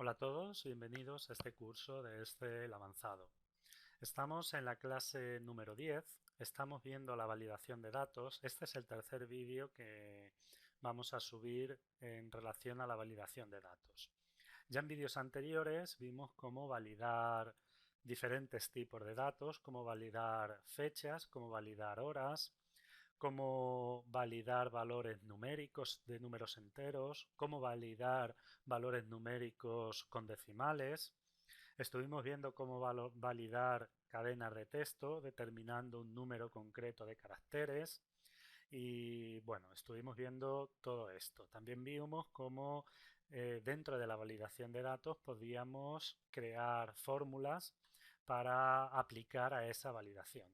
Hola a todos, bienvenidos a este curso de Excel avanzado. Estamos en la clase número 10, estamos viendo la validación de datos. Este es el tercer vídeo que vamos a subir en relación a la validación de datos. Ya en vídeos anteriores vimos cómo validar diferentes tipos de datos, cómo validar fechas, cómo validar horas, cómo validar valores numéricos de números enteros, cómo validar valores numéricos con decimales. Estuvimos viendo cómo validar cadenas de texto determinando un número concreto de caracteres y bueno, estuvimos viendo todo esto. También vimos cómo dentro de la validación de datos podíamos crear fórmulas para aplicar a esa validación.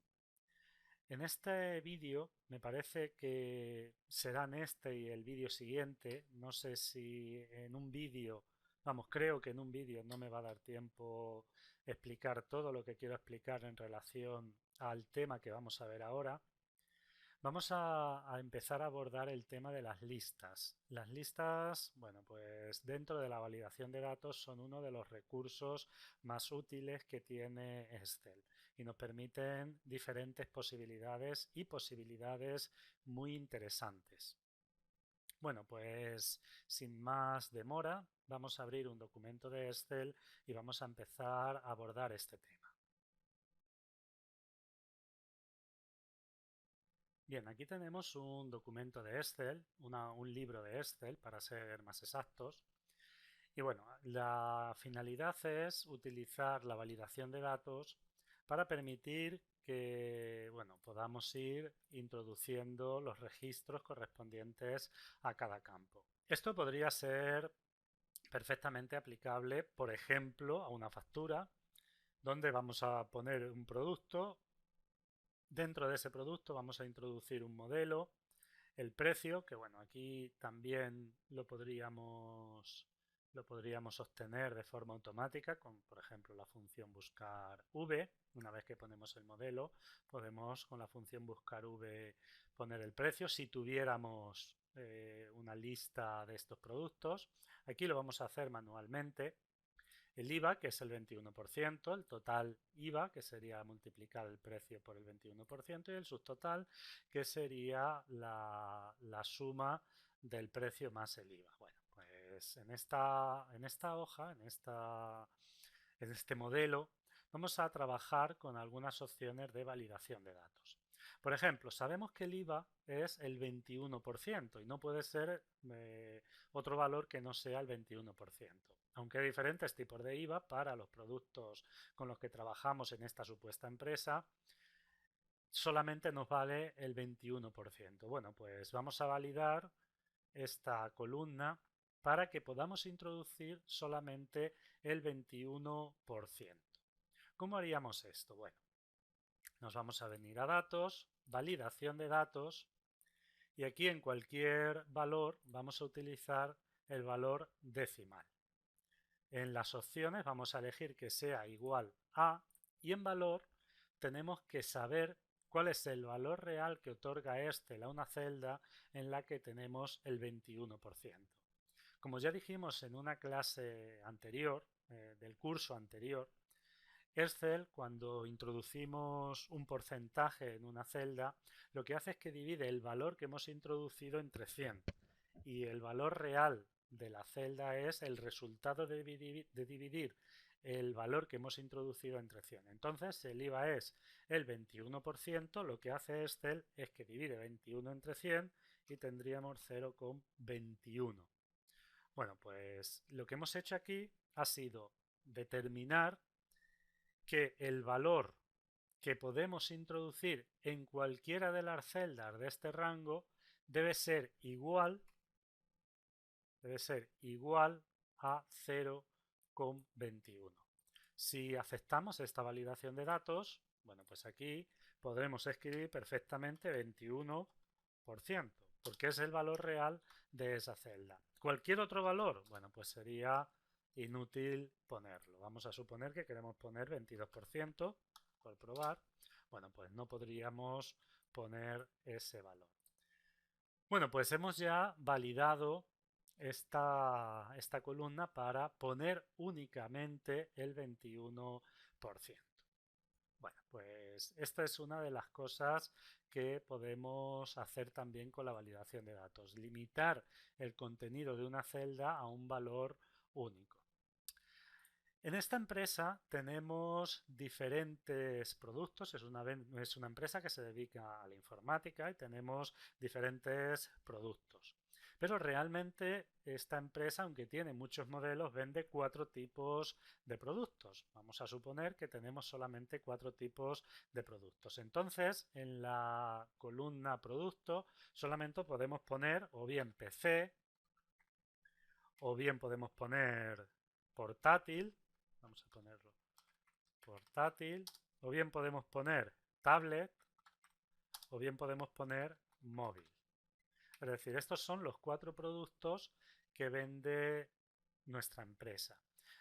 En este vídeo, me parece que serán este y el vídeo siguiente, no sé si en un vídeo, vamos, creo que en un vídeo no me va a dar tiempo explicar todo lo que quiero explicar en relación al tema que vamos a ver ahora. Vamos a empezar a abordar el tema de las listas. Las listas, bueno, pues dentro de la validación de datos son uno de los recursos más útiles que tiene Excel y nos permiten diferentes posibilidades y posibilidades muy interesantes. Bueno, pues sin más demora, vamos a abrir un documento de Excel y vamos a empezar a abordar este tema. Bien, aquí tenemos un documento de Excel, un libro de Excel para ser más exactos. Y bueno, la finalidad es utilizar la validación de datos para permitir que bueno, podamos ir introduciendo los registros correspondientes a cada campo. Esto podría ser perfectamente aplicable, por ejemplo, a una factura donde vamos a poner un producto. Dentro de ese producto vamos a introducir un modelo, el precio, que bueno, aquí también lo podríamos obtener de forma automática con, por ejemplo, la función buscar v. Una vez que ponemos el modelo, podemos con la función buscar v poner el precio si tuviéramos una lista de estos productos. Aquí lo vamos a hacer manualmente. El IVA, que es el 21%, el total IVA, que sería multiplicar el precio por el 21%, y el subtotal, que sería la suma del precio más el IVA. Bueno, pues en esta hoja, en este modelo, vamos a trabajar con algunas opciones de validación de datos. Por ejemplo, sabemos que el IVA es el 21% y no puede ser otro valor que no sea el 21%. Aunque hay diferentes tipos de IVA para los productos con los que trabajamos en esta supuesta empresa, solamente nos vale el 21%. Bueno, pues vamos a validar esta columna para que podamos introducir solamente el 21%. ¿Cómo haríamos esto? Bueno, nos vamos a venir a datos, validación de datos, y aquí en cualquier valor vamos a utilizar el valor decimal. En las opciones vamos a elegir que sea igual a, y en valor tenemos que saber cuál es el valor real que otorga Excel a una celda en la que tenemos el 21%. Como ya dijimos en una clase anterior, del curso anterior, Excel, cuando introducimos un porcentaje en una celda, lo que hace es que divide el valor que hemos introducido entre 100 y el valor real de la celda es el resultado de dividir el valor que hemos introducido entre 100. Entonces, el IVA es el 21%, lo que hace Excel es que divide 21 entre 100 y tendríamos 0,21. Bueno, pues lo que hemos hecho aquí ha sido determinar que el valor que podemos introducir en cualquiera de las celdas de este rango debe ser igual a 0,21. Si aceptamos esta validación de datos, bueno, pues aquí podremos escribir perfectamente 21%, porque es el valor real de esa celda. Cualquier otro valor, bueno, pues sería inútil ponerlo. Vamos a suponer que queremos poner 22% por probar. Bueno, pues no podríamos poner ese valor. Bueno, pues hemos ya validado esta columna para poner únicamente el 21%. Bueno, pues esta es una de las cosas que podemos hacer también con la validación de datos, limitar el contenido de una celda a un valor único. En esta empresa tenemos diferentes productos, es una empresa que se dedica a la informática y tenemos diferentes productos. Pero realmente esta empresa, aunque tiene muchos modelos, vende 4 tipos de productos. Vamos a suponer que tenemos solamente 4 tipos de productos. Entonces, en la columna producto solamente podemos poner o bien PC, o bien podemos poner portátil, vamos a ponerlo portátil, o bien podemos poner tablet, o bien podemos poner móvil. Es decir, estos son los 4 productos que vende nuestra empresa.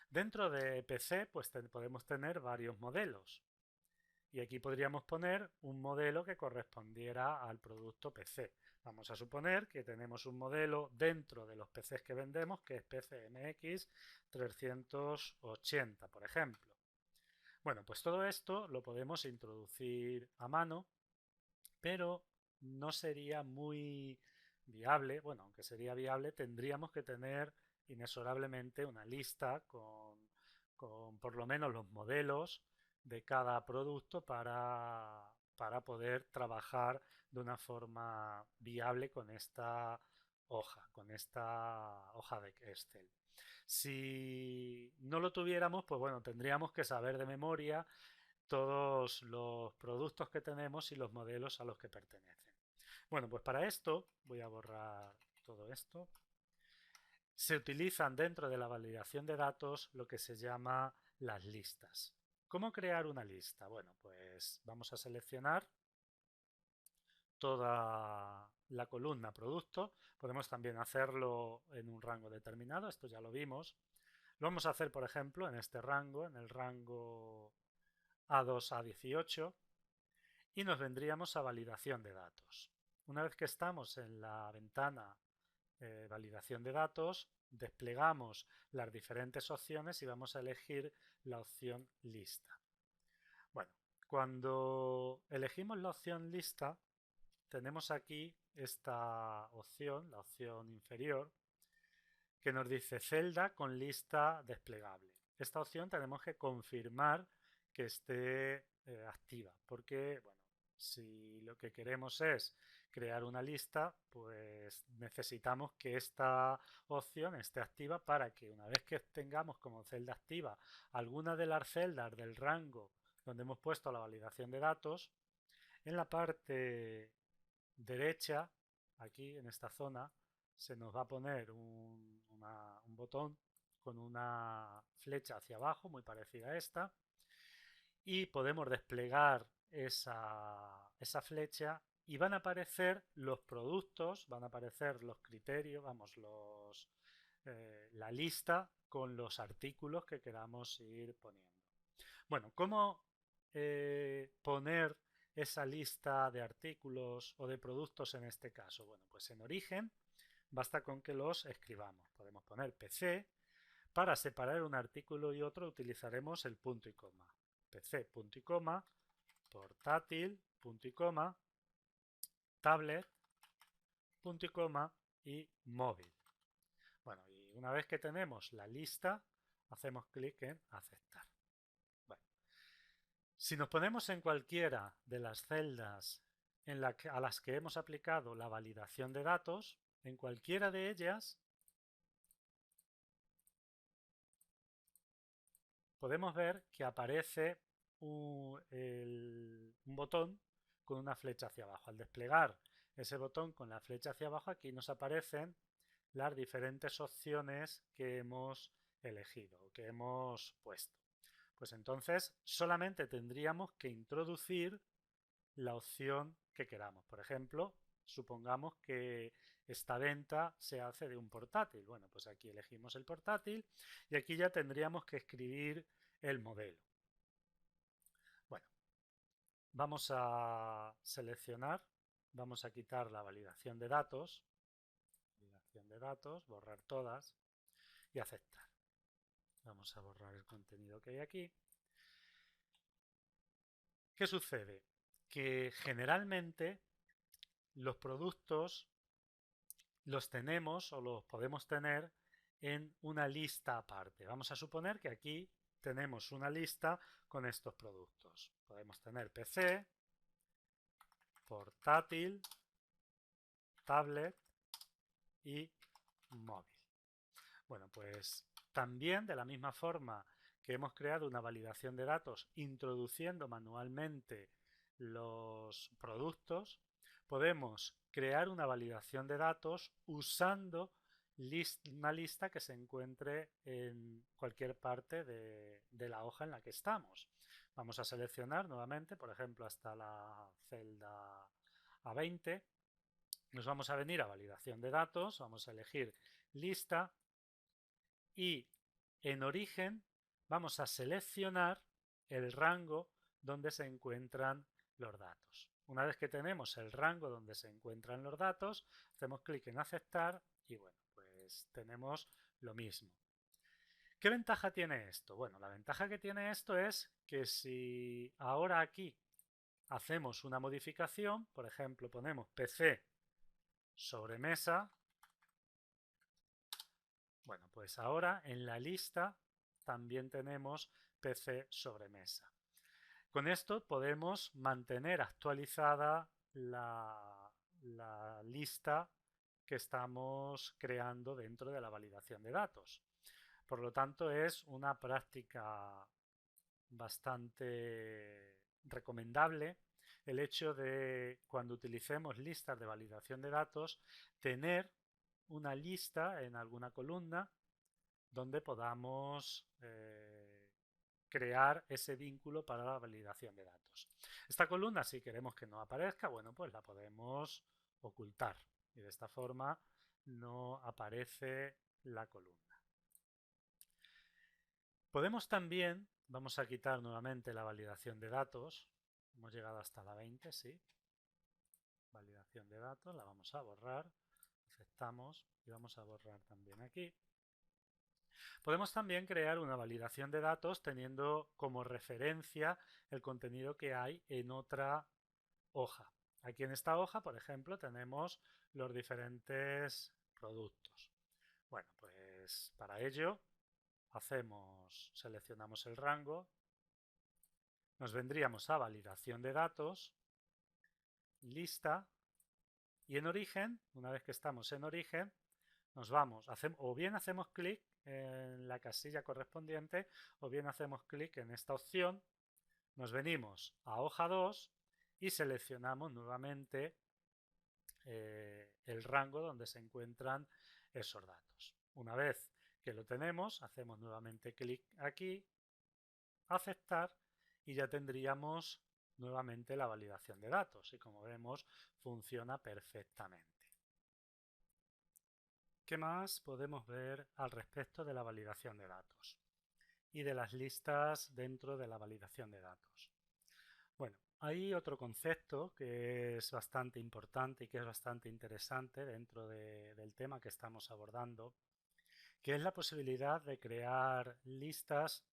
Dentro de PC pues podemos tener varios modelos. Y aquí podríamos poner un modelo que correspondiera al producto PC. Vamos a suponer que tenemos un modelo dentro de los PCs que vendemos que es PCMX 380, por ejemplo. Bueno, pues todo esto lo podemos introducir a mano, pero no sería muy viable. Bueno, aunque sería viable, tendríamos que tener inexorablemente una lista con por lo menos los modelos de cada producto para poder trabajar de una forma viable con esta hoja de Excel. Si no lo tuviéramos, pues bueno, tendríamos que saber de memoria todos los productos que tenemos y los modelos a los que pertenecen. Bueno, pues para esto voy a borrar todo esto. Se utilizan dentro de la validación de datos lo que se llama las listas. ¿Cómo crear una lista? Bueno, pues vamos a seleccionar toda la columna producto. Podemos también hacerlo en un rango determinado, esto ya lo vimos. Lo vamos a hacer, por ejemplo, en este rango, en el rango A2 a 18, y nos vendríamos a validación de datos. Una vez que estamos en la ventana validación de datos, desplegamos las diferentes opciones y vamos a elegir la opción lista. Bueno, cuando elegimos la opción lista, tenemos aquí esta opción, la opción inferior, que nos dice celda con lista desplegable. Esta opción tenemos que confirmar que esté activa, porque bueno, si lo que queremos es crear una lista, pues necesitamos que esta opción esté activa para que una vez que tengamos como celda activa alguna de las celdas del rango donde hemos puesto la validación de datos, en la parte derecha, aquí en esta zona, se nos va a poner un botón con una flecha hacia abajo, muy parecida a esta, y podemos desplegar esa flecha y van a aparecer los productos, van a aparecer los criterios, vamos, la lista con los artículos que queramos ir poniendo. Bueno, ¿cómo poner esa lista de artículos o de productos en este caso? Bueno, pues en origen basta con que los escribamos. Podemos poner PC. Para separar un artículo y otro utilizaremos el punto y coma. PC, punto y coma, portátil, punto y coma, tablet, punto y coma y móvil. Bueno, y una vez que tenemos la lista, hacemos clic en aceptar. Bueno, si nos ponemos en cualquiera de las celdas a las que hemos aplicado la validación de datos, en cualquiera de ellas podemos ver que aparece un botón con una flecha hacia abajo. Al desplegar ese botón con la flecha hacia abajo, aquí nos aparecen las diferentes opciones que hemos elegido o que hemos puesto. Pues entonces solamente tendríamos que introducir la opción que queramos. Por ejemplo, supongamos que esta venta se hace de un portátil. Bueno, pues aquí elegimos el portátil y aquí ya tendríamos que escribir el modelo. Bueno, vamos a seleccionar, vamos a quitar la validación de datos. validación de datos, borrar todas y aceptar. Vamos a borrar el contenido que hay aquí. ¿Qué sucede? Que generalmente los productos los tenemos o los podemos tener en una lista aparte. Vamos a suponer que aquí tenemos una lista con estos productos. Podemos tener PC, portátil, tablet y móvil. Bueno, pues también de la misma forma que hemos creado una validación de datos introduciendo manualmente los productos, podemos crear una validación de datos usando una lista que se encuentre en cualquier parte de la hoja en la que estamos. Vamos a seleccionar nuevamente, por ejemplo, hasta la celda A20. Nos vamos a venir a validación de datos, vamos a elegir lista y en origen vamos a seleccionar el rango donde se encuentran los datos. Una vez que tenemos el rango donde se encuentran los datos, hacemos clic en aceptar y bueno, pues tenemos lo mismo. ¿Qué ventaja tiene esto? Bueno, la ventaja que tiene esto es que si ahora aquí hacemos una modificación, por ejemplo, ponemos PC sobre mesa, bueno, pues ahora en la lista también tenemos PC sobre mesa. Con esto podemos mantener actualizada la lista que estamos creando dentro de la validación de datos. Por lo tanto, es una práctica bastante recomendable el hecho de, cuando utilicemos listas de validación de datos, tener una lista en alguna columna donde podamos crear ese vínculo para la validación de datos. Esta columna, si queremos que no aparezca, bueno, pues la podemos ocultar y de esta forma no aparece la columna. Podemos también, vamos a quitar nuevamente la validación de datos, hemos llegado hasta la 20, sí, validación de datos, la vamos a borrar, aceptamos y vamos a borrar también aquí. Podemos también crear una validación de datos teniendo como referencia el contenido que hay en otra hoja. Aquí en esta hoja, por ejemplo, tenemos los diferentes productos. Bueno, pues para ello seleccionamos el rango, nos vendríamos a validación de datos, lista y en origen, una vez que estamos en origen, nos vamos, o bien hacemos clic en la casilla correspondiente o bien hacemos clic en esta opción, nos venimos a hoja 2 y seleccionamos nuevamente el rango donde se encuentran esos datos. Una vez que lo tenemos, hacemos nuevamente clic aquí, aceptar y ya tendríamos nuevamente la validación de datos y como vemos funciona perfectamente. ¿Qué más podemos ver al respecto de la validación de datos y de las listas dentro de la validación de datos? Bueno, hay otro concepto que es bastante importante y que es bastante interesante dentro del tema que estamos abordando, que es la posibilidad de crear listas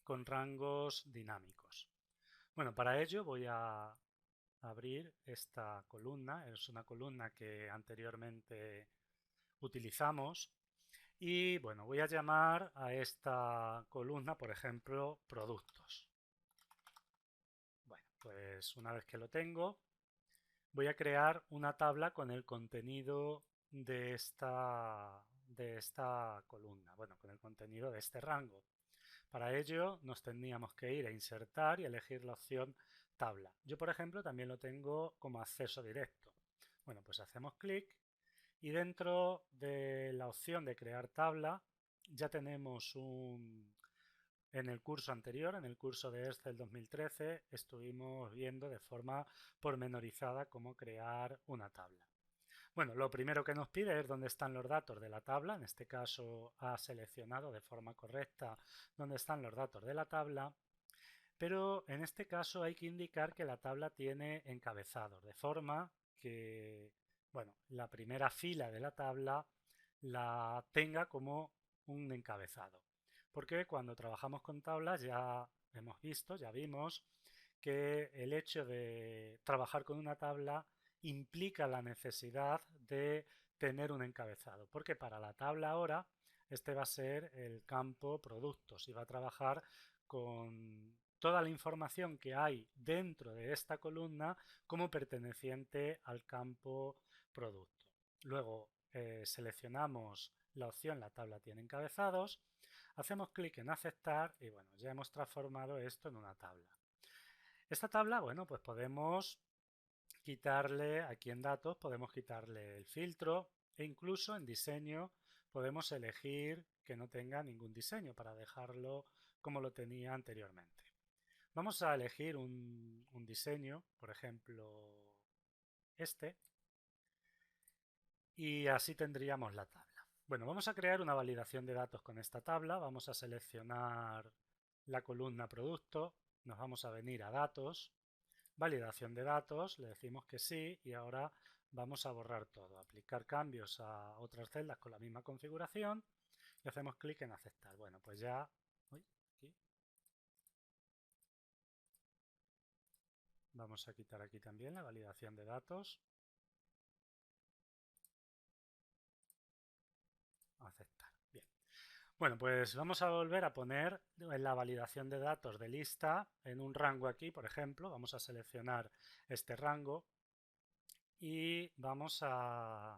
con rangos dinámicos. Bueno, para ello voy a abrir esta columna, es una columna que anteriormente utilizamos y bueno, voy a llamar a esta columna, por ejemplo, productos. Bueno, pues una vez que lo tengo, voy a crear una tabla con el contenido de esta columna, bueno, con el contenido de este rango. Para ello nos tendríamos que ir a insertar y elegir la opción tabla. Yo, por ejemplo, también lo tengo como acceso directo. Bueno, pues hacemos clic y dentro de la opción de crear tabla ya tenemos en el curso anterior, en el curso de Excel 2013, estuvimos viendo de forma pormenorizada cómo crear una tabla. Bueno, lo primero que nos pide es dónde están los datos de la tabla. En este caso ha seleccionado de forma correcta dónde están los datos de la tabla. Pero en este caso hay que indicar que la tabla tiene encabezados, de forma que, bueno, la primera fila de la tabla la tenga como un encabezado. Porque cuando trabajamos con tablas ya hemos visto, ya vimos que el hecho de trabajar con una tabla implica la necesidad de tener un encabezado, porque para la tabla ahora este va a ser el campo productos y va a trabajar con toda la información que hay dentro de esta columna como perteneciente al campo producto. Luego seleccionamos la opción la tabla tiene encabezados, hacemos clic en aceptar y bueno, ya hemos transformado esto en una tabla. Esta tabla, bueno, pues podemos quitarle, aquí en datos podemos quitarle el filtro e incluso en diseño podemos elegir que no tenga ningún diseño para dejarlo como lo tenía anteriormente. Vamos a elegir un diseño, por ejemplo este, y así tendríamos la tabla. Bueno, vamos a crear una validación de datos con esta tabla, vamos a seleccionar la columna producto, nos vamos a venir a datos, validación de datos, le decimos que sí y ahora vamos a borrar todo, aplicar cambios a otras celdas con la misma configuración y hacemos clic en aceptar. Bueno, pues ya... Uy, aquí. Vamos a quitar aquí también la validación de datos. Aceptar. Bien. Bueno, pues vamos a volver a poner en la validación de datos de lista en un rango aquí, por ejemplo. Vamos a seleccionar este rango y vamos a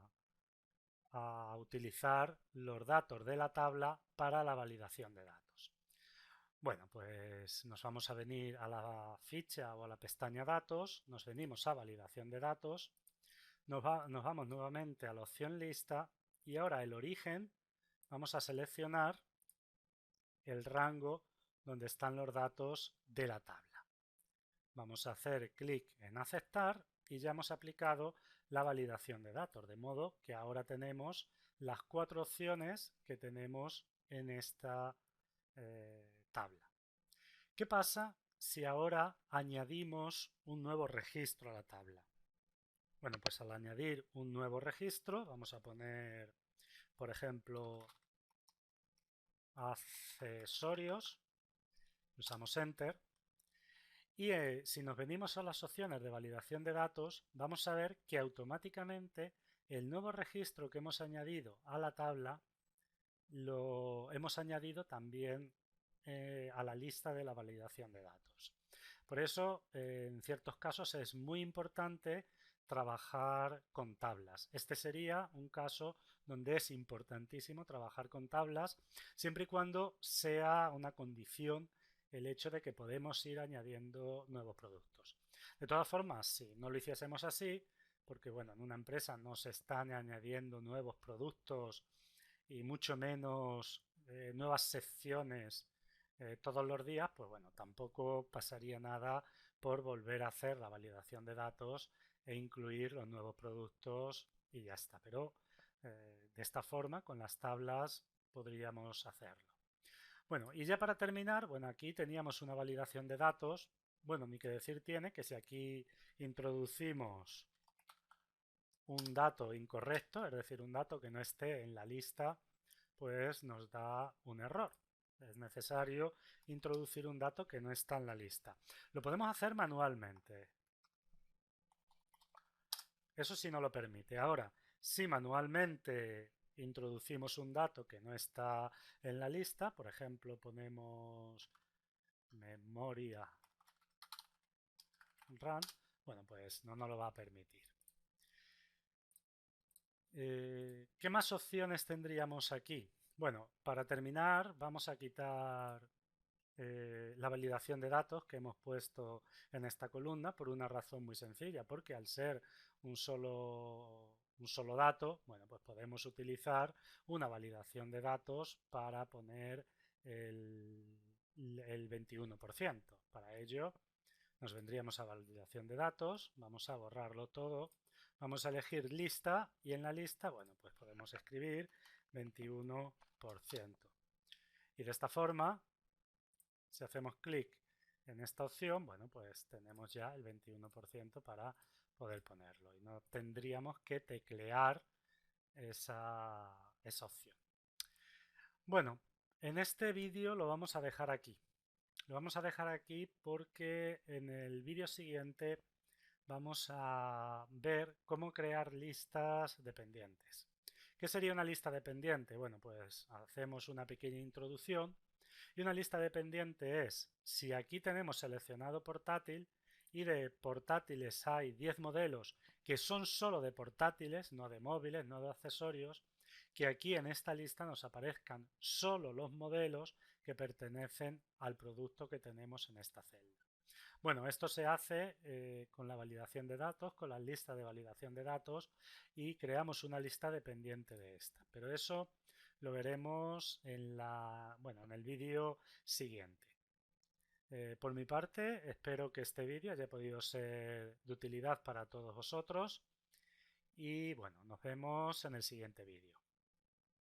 utilizar los datos de la tabla para la validación de datos. Bueno, pues nos vamos a venir a la ficha o a la pestaña datos, nos venimos a validación de datos, nos vamos nuevamente a la opción lista y ahora el origen vamos a seleccionar el rango donde están los datos de la tabla. Vamos a hacer clic en aceptar y ya hemos aplicado la validación de datos, de modo que ahora tenemos las 4 opciones que tenemos en esta tabla. ¿Qué pasa si ahora añadimos un nuevo registro a la tabla? Bueno, pues al añadir un nuevo registro, vamos a poner, por ejemplo, accesorios, usamos Enter, y si nos venimos a las opciones de validación de datos, vamos a ver que automáticamente el nuevo registro que hemos añadido a la tabla lo hemos añadido también a la lista de la validación de datos. Por eso, en ciertos casos es muy importante trabajar con tablas. Este sería un caso donde es importantísimo trabajar con tablas, siempre y cuando sea una condición el hecho de que podemos ir añadiendo nuevos productos. De todas formas, si no lo hiciésemos así, porque bueno, en una empresa no se están añadiendo nuevos productos y mucho menos nuevas secciones todos los días, pues bueno, tampoco pasaría nada por volver a hacer la validación de datos e incluir los nuevos productos y ya está. Pero de esta forma, con las tablas, podríamos hacerlo. Bueno, y ya para terminar, bueno, aquí teníamos una validación de datos. Bueno, ni que decir tiene que si aquí introducimos un dato incorrecto, es decir, un dato que no esté en la lista, pues nos da un error. Es necesario introducir un dato que no está en la lista. Lo podemos hacer manualmente. Eso sí no lo permite. Ahora, si manualmente introducimos un dato que no está en la lista, por ejemplo, ponemos memoria RAM, bueno, pues no nos lo va a permitir. ¿Qué más opciones tendríamos aquí? Bueno, para terminar vamos a quitar la validación de datos que hemos puesto en esta columna por una razón muy sencilla, porque al ser un solo dato, bueno, pues podemos utilizar una validación de datos para poner el 21%. Para ello nos vendríamos a validación de datos, vamos a borrarlo todo, vamos a elegir lista y en la lista, bueno, pues podemos escribir 21%. Y de esta forma, si hacemos clic en esta opción, bueno, pues tenemos ya el 21% para poder ponerlo y no tendríamos que teclear esa opción. Bueno, en este vídeo lo vamos a dejar aquí. Lo vamos a dejar aquí porque en el vídeo siguiente vamos a ver cómo crear listas dependientes. ¿Qué sería una lista dependiente? Bueno, pues hacemos una pequeña introducción y una lista dependiente es si aquí tenemos seleccionado portátil y de portátiles hay 10 modelos que son solo de portátiles, no de móviles, no de accesorios, que aquí en esta lista nos aparezcan solo los modelos que pertenecen al producto que tenemos en esta celda. Bueno, esto se hace con la validación de datos, con la lista de validación de datos y creamos una lista dependiente de esta. Pero eso lo veremos en el vídeo siguiente. Por mi parte, espero que este vídeo haya podido ser de utilidad para todos vosotros y bueno, nos vemos en el siguiente vídeo.